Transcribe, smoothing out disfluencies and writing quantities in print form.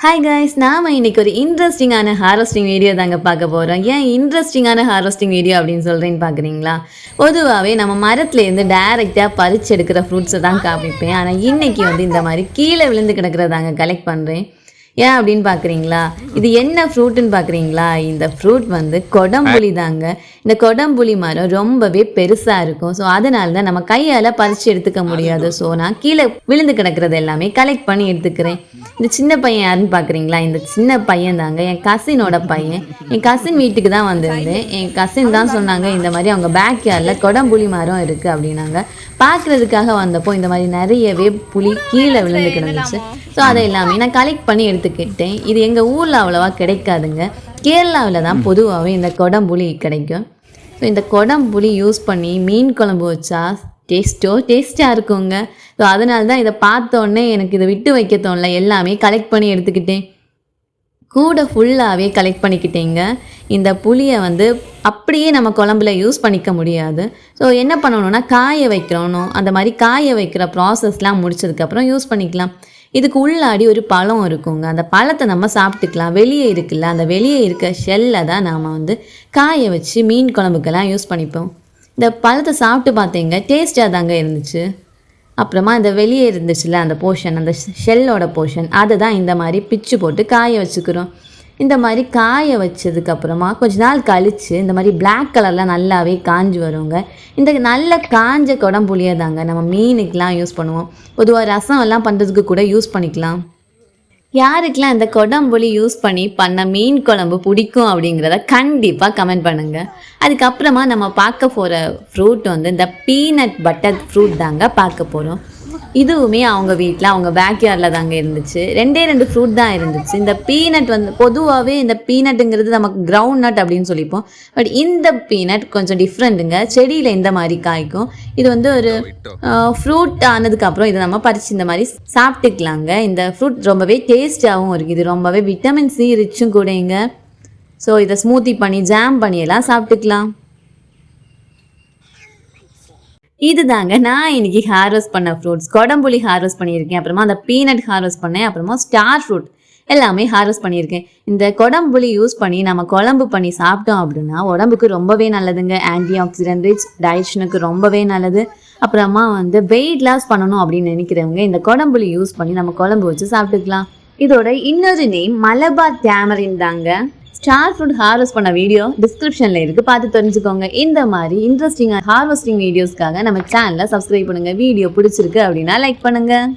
Hi guys, நாம் இன்றைக்கி ஒரு இன்ட்ரெஸ்டிங்கான ஹார்வெஸ்டிங் வீடியோ தாங்க பார்க்க போகிறோம். ஏன் இன்ட்ரெஸ்டிங்கான ஹார்வெஸ்டிங் வீடியோ அப்படின்னு சொல்கிறேன்னு பார்க்குறீங்களா? பொதுவாகவே நம்ம மரத்துலேருந்து டைரெக்டாக பறிச்சு எடுக்கிற ஃப்ரூட்ஸை தான் காமிப்பேன். ஆனால் இன்றைக்கி இந்த மாதிரி கீழே விழுந்து கிடக்கிறதாங்க கலெக்ட் பண்ணுறேன். ஏன் அப்படின்னு பார்க்குறீங்களா? இது என்ன ஃப்ரூட்டுன்னு பார்க்குறீங்களா? இந்த ஃப்ரூட் கொடம்புளி தாங்க. இந்த கொடம்புளி மரம் ரொம்பவே பெருசாக இருக்கும். ஸோ அதனால தான் நம்ம கையால் பறித்து எடுத்துக்க முடியாது. ஸோ நான் கீழே விழுந்து கிடக்கிறது எல்லாமே கலெக்ட் பண்ணி எடுத்துக்கிறேன். இந்த சின்ன பையன் யாருன்னு பார்க்குறீங்களா? இந்த சின்ன பையன் தாங்க என் கசினோட பையன். என் கசின் வீட்டுக்கு தான் வந்திருந்தேன். என் கசின் தான் சொன்னாங்க இந்த மாதிரி அவங்க பேக் யார்டில் கொடம்புளி மரம் இருக்குது அப்படின்னாங்க. பார்க்குறதுக்காக வந்தப்போ இந்த மாதிரி நிறையவே புளி கீழே விழுந்து கிடந்துச்சு. ஸோ அதை எல்லாமே நான் கலெக்ட் பண்ணி எடுத்துக்கிட்டேன். இது எங்கள் ஊரில் அவ்வளோவா கிடைக்காதுங்க. கேரளாவில் தான் பொதுவாகவே இந்த கொடம்புளி கிடைக்கும். ஸோ இந்த கொடம்புளி யூஸ் பண்ணி மீன் குழம்பு வச்சா டேஸ்ட்டாக இருக்குங்க. ஸோ அதனால தான் இதை பார்த்தோன்னே எனக்கு இதை விட்டு வைக்க தோணல. எல்லாமே கலெக்ட் பண்ணி எடுத்துக்கிட்டேன். கூட ஃபுல்லாகவே கலெக்ட் பண்ணிக்கிட்டேங்க. இந்த புளியை அப்படியே நம்ம குழம்புல யூஸ் பண்ணிக்க முடியாது. ஸோ என்ன பண்ணணும்னா காய வைக்கணும். அந்த மாதிரி காய வைக்கிற ப்ராசஸ்லாம் முடிச்சதுக்கப்புறம் யூஸ் பண்ணிக்கலாம். இதுக்கு உள்ளாடி ஒரு பழம் இருக்குங்க. அந்த பழத்தை நம்ம சாப்பிட்டுக்கலாம். வெளியே இருக்குல்ல, அந்த வெளியே இருக்க ஷெல்லை தான் நாம் காய வச்சு மீன் குழம்புக்கெல்லாம் யூஸ் பண்ணிப்போம். இந்த பழத்தை சாப்பிட்டு பார்த்தீங்க, டேஸ்ட்டாக தாங்க இருந்துச்சு. அப்புறமா இந்த வெளியே இருந்துச்சுல அந்த போர்ஷன், அந்த ஷெல்லோட போர்ஷன், அதை தான் இந்த மாதிரி பிச்சு போட்டு காய வச்சுக்கிறோம். இந்த மாதிரி காய வச்சதுக்கப்புறமா கொஞ்ச நாள் கழித்து இந்த மாதிரி பிளாக் கலரில் நல்லாவே காஞ்சி வருங்க. இந்த நல்ல காஞ்ச கொடம்புளியை தாங்க நம்ம மீனுக்கெலாம் யூஸ் பண்ணுவோம். பொதுவாக ரசம் எல்லாம் பண்ணுறதுக்கு கூட யூஸ் பண்ணிக்கலாம். யாருக்கெல்லாம் இந்த கொடம்புளி யூஸ் பண்ண மீன் குழம்பு பிடிக்கும் அப்படிங்கிறத கண்டிப்பாக கமெண்ட் பண்ணுங்கள். அதுக்கப்புறமா நம்ம பார்க்க போகிற ஃப்ரூட் இந்த பீனட் பட்டர் ஃப்ரூட் தாங்க பார்க்க போகிறோம். இதுவுமே அவங்க வீட்டில் அவங்க பேக்யார்டில் தாங்க இருந்துச்சு. ரெண்டு ஃப்ரூட் தான் இருந்துச்சு. இந்த பீனட் பொதுவாகவே இந்த பீனட்டுங்கிறது நமக்கு கிரவுண்ட் நட் அப்படின்னு சொல்லிப்போம். பட் இந்த பீனட் கொஞ்சம் டிஃப்ரெண்ட்டுங்க. செடியில் இந்த மாதிரி காய்க்கும். இது ஒரு ஃப்ரூட் ஆனதுக்கப்புறம் இதை நம்ம பறித்து இந்த மாதிரி சாப்பிட்டுக்கலாங்க. இந்த ஃப்ரூட் ரொம்பவே டேஸ்ட்டாகவும் இருக்குது. இது ரொம்பவே விட்டமின் சி ரிச்சும் கூடங்க. ஸோ இதை ஸ்மூத்தி பண்ணி ஜாம் பண்ணியெல்லாம் சாப்பிட்டுக்கலாம். இது தாங்க நான் இன்னைக்கு ஹார்வெஸ்ட் பண்ண ஃப்ரூட்ஸ். கொடம்புளி ஹார்வெஸ்ட் பண்ணியிருக்கேன். அப்புறமா அந்த பீனட் ஹார்வெஸ்ட் பண்ணேன். அப்புறமா ஸ்டார் ஃப்ரூட் எல்லாமே ஹார்வெஸ்ட் பண்ணியிருக்கேன். இந்த கொடம்புளி யூஸ் பண்ணி நம்ம குழம்பு பண்ணி சாப்பிட்டோம் அப்படின்னா உடம்புக்கு ரொம்பவே நல்லதுங்க. ஆன்டி ஆக்சிடென்ட் ரிச், டைஜஷனுக்கு ரொம்பவே நல்லது. அப்புறமா வெயிட் லாஸ் பண்ணணும் அப்படின்னு நினைக்கிறவங்க இந்த கொடம்புளி யூஸ் பண்ணி நம்ம குழம்பு வச்சு சாப்பிட்டுக்கலாம். இதோட இன்னொரு நேம் மலபார் டேமரின் தாங்க. ஸ்டார் ஃப்ரூட் ஹார்வெஸ்ட் பண்ண வீடியோ டிஸ்கிரிப்ஷனில் இருக்குது, பார்த்து தெரிஞ்சுக்கோங்க. இந்த மாதிரி இன்ட்ரெஸ்டிங்காக ஹார்வெஸ்டிங் வீடியோஸ்க்காக நம்ம சேனலை சப்ஸ்கிரைப் பண்ணுங்கள். வீடியோ பிடிச்சிருக்கு அப்படின்னா லைக் பண்ணுங்கள்.